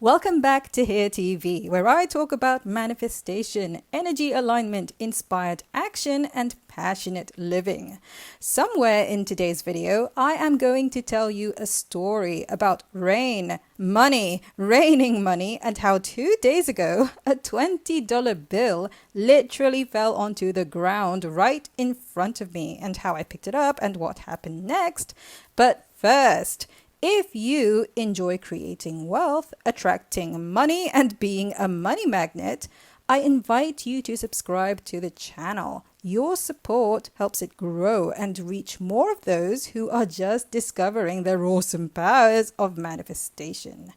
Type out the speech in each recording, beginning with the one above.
Welcome back to Here TV, where I talk about manifestation, energy alignment, inspired action, and passionate living. Somewhere in today's video, I am going to tell you a story about raining money, and how 2 days ago, a $20 bill literally fell onto the ground right in front of me, and how I picked it up and what happened next. But first, if you enjoy creating wealth, attracting money, and being a money magnet, I invite you to subscribe to the channel. Your support helps it grow and reach more of those who are just discovering their awesome powers of manifestation.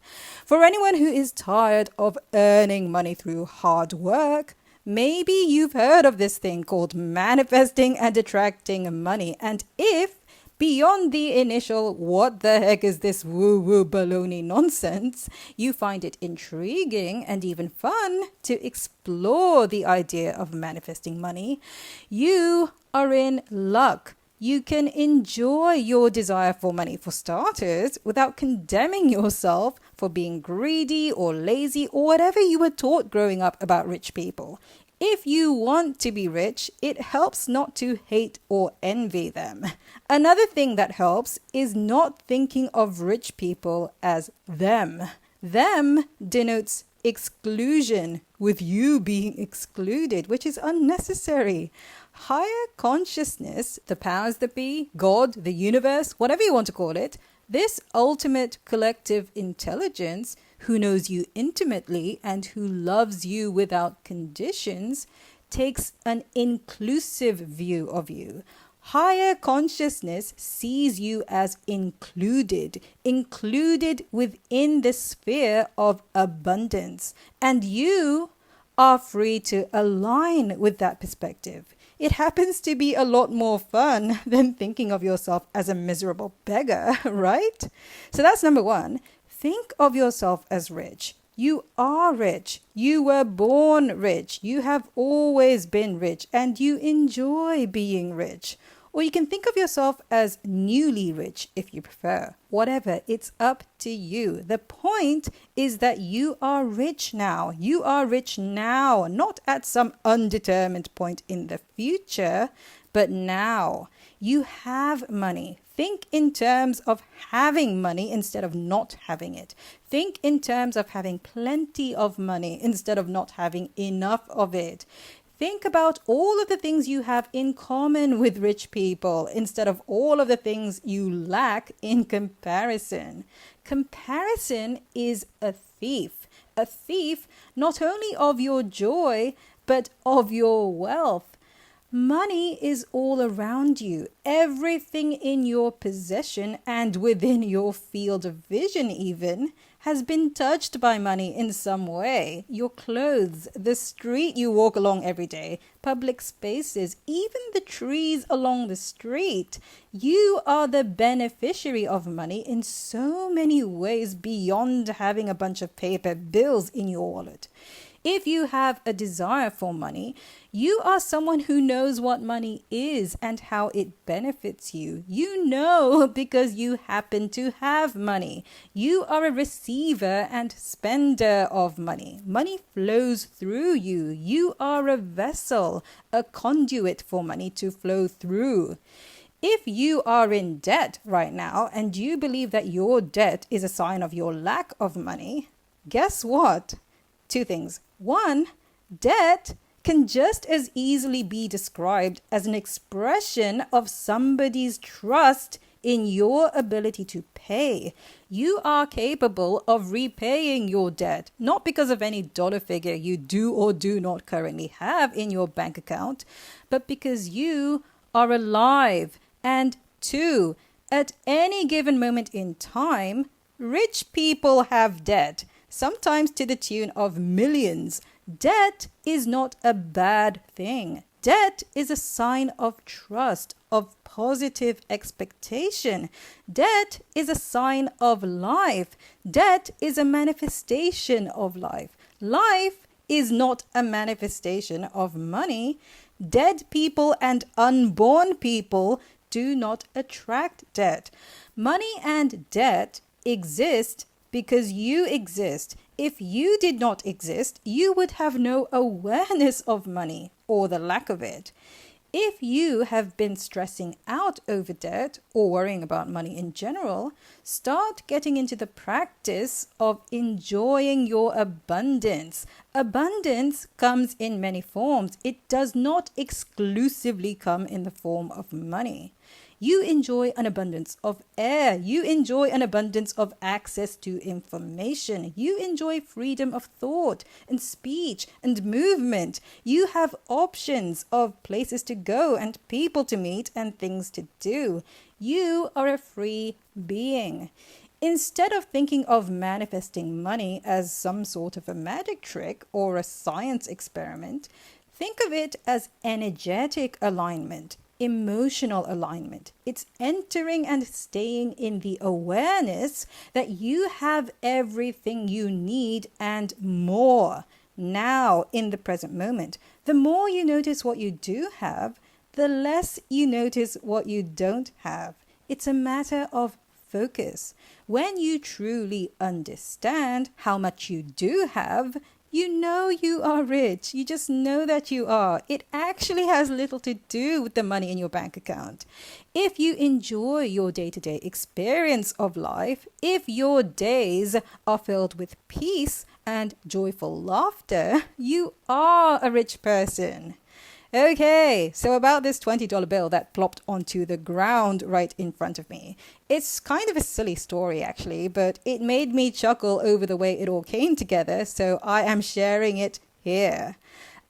For anyone who is tired of earning money through hard work, maybe you've heard of this thing called manifesting and attracting money. And if beyond the initial, what the heck is this woo-woo baloney nonsense, you find it intriguing and even fun to explore the idea of manifesting money, you are in luck. You can enjoy your desire for money, for starters, without condemning yourself for being greedy or lazy or whatever you were taught growing up about rich people. If you want to be rich, it helps not to hate or envy them. Another thing that helps is not thinking of rich people as them. Them denotes exclusion, with you being excluded, which is unnecessary. Higher consciousness, the powers that be, God, the universe, whatever you want to call it, this ultimate collective intelligence who knows you intimately and who loves you without conditions, takes an inclusive view of you. Higher consciousness sees you as included within the sphere of abundance, and you are free to align with that perspective. It happens to be a lot more fun than thinking of yourself as a miserable beggar, right? So that's number one. Think of yourself as rich. You are rich. You were born rich. You have always been rich, and you enjoy being rich. Or you can think of yourself as newly rich if you prefer. Whatever, it's up to you. The point is that you are rich now. You are rich now, not at some undetermined point in the future, but now. You have money. Think in terms of having money instead of not having it. Think in terms of having plenty of money instead of not having enough of it. Think about all of the things you have in common with rich people instead of all of the things you lack in comparison. Comparison is a thief not only of your joy, but of your wealth. Money is all around you. Everything in your possession and within your field of vision even has been touched by money in some way. Your clothes, the street you walk along every day, public spaces, even the trees along the street. You are the beneficiary of money in so many ways beyond having a bunch of paper bills in your wallet. If you have a desire for money, you are someone who knows what money is and how it benefits you. You know because you happen to have money. You are a receiver and spender of money. Money flows through you. You are a vessel, a conduit for money to flow through. If you are in debt right now and you believe that your debt is a sign of your lack of money, guess what? Two things. One, debt can just as easily be described as an expression of somebody's trust in your ability to pay. You are capable of repaying your debt, not because of any dollar figure you do or do not currently have in your bank account, but because you are alive. And two, at any given moment in time, rich people have debt, sometimes to the tune of millions. Debt is not a bad thing. Debt is a sign of trust, of positive expectation. Debt is a sign of life. Debt is a manifestation of life. Life is not a manifestation of money. Dead people and unborn people do not attract debt. Money and debt exist because you exist. If you did not exist, you would have no awareness of money or the lack of it. If you have been stressing out over debt or worrying about money in general, start getting into the practice of enjoying your abundance. Abundance comes in many forms. It does not exclusively come in the form of money. You enjoy an abundance of air. You enjoy an abundance of access to information. You enjoy freedom of thought and speech and movement. You have options of places to go and people to meet and things to do. You are a free being. Instead of thinking of manifesting money as some sort of a magic trick or a science experiment, think of it as energetic alignment. Emotional alignment. It's entering and staying in the awareness that you have everything you need and more now in the present moment. The more you notice what you do have, the less you notice what you don't have. It's a matter of focus. When you truly understand how much you do have, you know you are rich. You just know that you are. It actually has little to do with the money in your bank account. If you enjoy your day-to-day experience of life, if your days are filled with peace and joyful laughter, you are a rich person. Okay, so about this $20 bill that plopped onto the ground right in front of me. It's kind of a silly story actually, but it made me chuckle over the way it all came together, so I am sharing it here.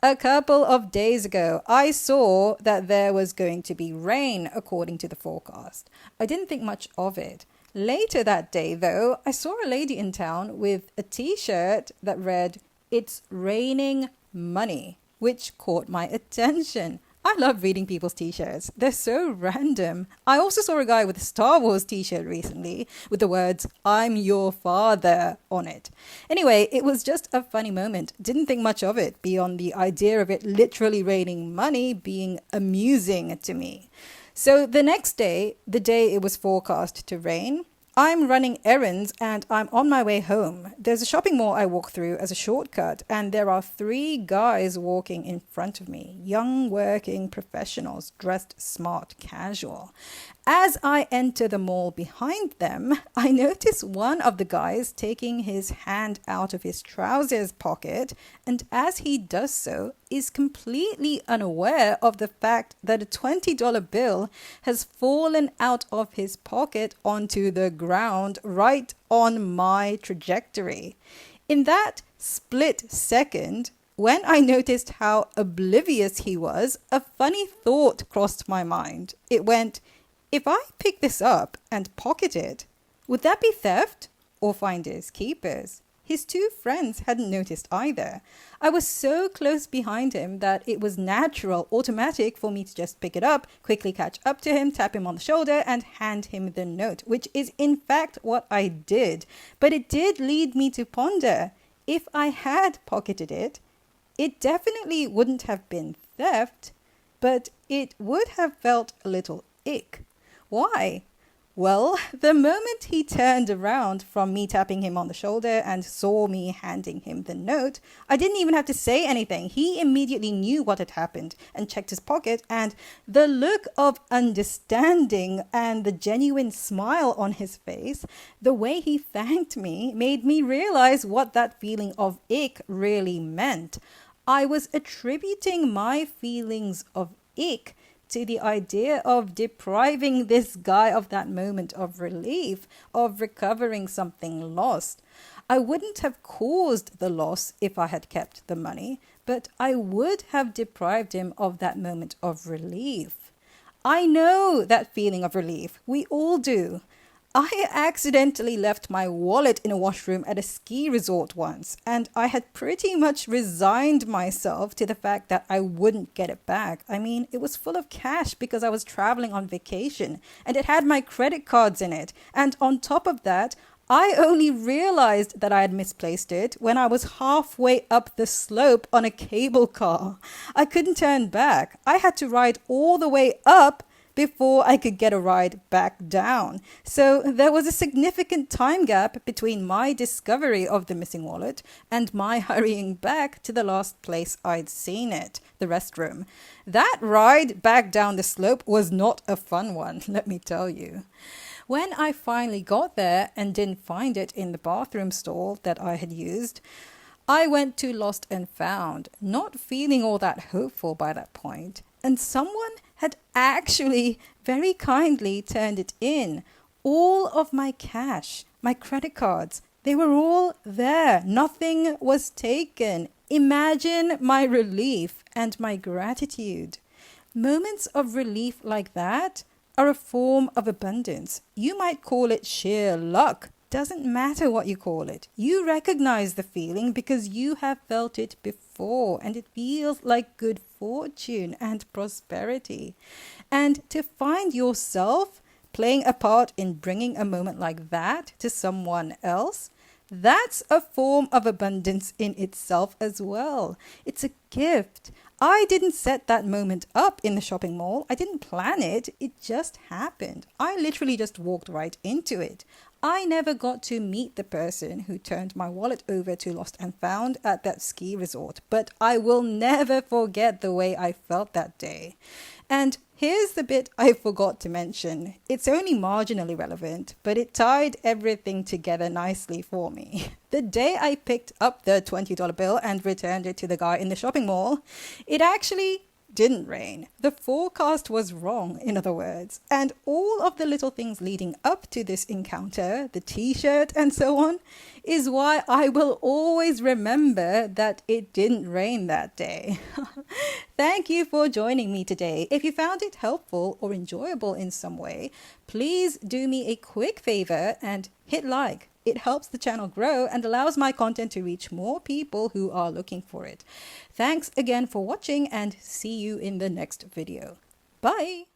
A couple of days ago, I saw that there was going to be rain according to the forecast. I didn't think much of it. Later that day though, I saw a lady in town with a t-shirt that read, "It's raining money," which caught my attention. I love reading people's t-shirts. They're so random. I also saw a guy with a Star Wars t-shirt recently with the words, "I'm your father" on it. Anyway, it was just a funny moment. Didn't think much of it beyond the idea of it literally raining money being amusing to me. So the next day, the day it was forecast to rain, I'm running errands and I'm on my way home. There's a shopping mall I walk through as a shortcut, and there are 3 guys walking in front of me, young working professionals dressed smart casual. As I enter the mall behind them, I notice one of the guys taking his hand out of his trousers pocket, and as he does so, is completely unaware of the fact that a $20 bill has fallen out of his pocket onto the ground right on my trajectory. In that split second, when I noticed how oblivious he was, a funny thought crossed my mind. It went, if I pick this up and pocket it, would that be theft or finders keepers? His 2 friends hadn't noticed either. I was so close behind him that it was natural, automatic for me to just pick it up, quickly catch up to him, tap him on the shoulder and hand him the note, which is in fact what I did. But it did lead me to ponder, if I had pocketed it, it definitely wouldn't have been theft, but it would have felt a little ick. Why? Well, the moment he turned around from me tapping him on the shoulder and saw me handing him the note, I didn't even have to say anything. He immediately knew what had happened and checked his pocket, and the look of understanding and the genuine smile on his face, the way he thanked me, made me realize what that feeling of ick really meant. I was attributing my feelings of ick to the idea of depriving this guy of that moment of relief, of recovering something lost. I wouldn't have caused the loss if I had kept the money, but I would have deprived him of that moment of relief. I know that feeling of relief. We all do. I accidentally left my wallet in a washroom at a ski resort once, and I had pretty much resigned myself to the fact that I wouldn't get it back. I mean, it was full of cash because I was traveling on vacation, and it had my credit cards in it. And on top of that, I only realized that I had misplaced it when I was halfway up the slope on a cable car. I couldn't turn back. I had to ride all the way up before I could get a ride back down. So there was a significant time gap between my discovery of the missing wallet and my hurrying back to the last place I'd seen it, the restroom. That ride back down the slope was not a fun one, let me tell you. When I finally got there and didn't find it in the bathroom stall that I had used, I went to Lost and Found, not feeling all that hopeful by that point, and someone had actually very kindly turned it in. All of my cash, my credit cards, they were all there. Nothing was taken. Imagine my relief and my gratitude. Moments of relief like that are a form of abundance. You might call it sheer luck. Doesn't matter what you call it. You recognize the feeling because you have felt it before, and it feels like good fortune and prosperity. And to find yourself playing a part in bringing a moment like that to someone else, that's a form of abundance in itself as well. It's a gift. I didn't set that moment up in the shopping mall. I didn't plan it. It just happened. I literally just walked right into it. I never got to meet the person who turned my wallet over to Lost and Found at that ski resort, but I will never forget the way I felt that day. And here's the bit I forgot to mention. It's only marginally relevant, but it tied everything together nicely for me. The day I picked up the $20 bill and returned it to the guy in the shopping mall, it actually didn't rain. The forecast was wrong, in other words. And all of the little things leading up to this encounter, the t-shirt and so on, is why I will always remember that it didn't rain that day. Thank you for joining me today. If you found it helpful or enjoyable in some way, please do me a quick favor and hit like. It helps the channel grow and allows my content to reach more people who are looking for it. Thanks again for watching and see you in the next video. Bye!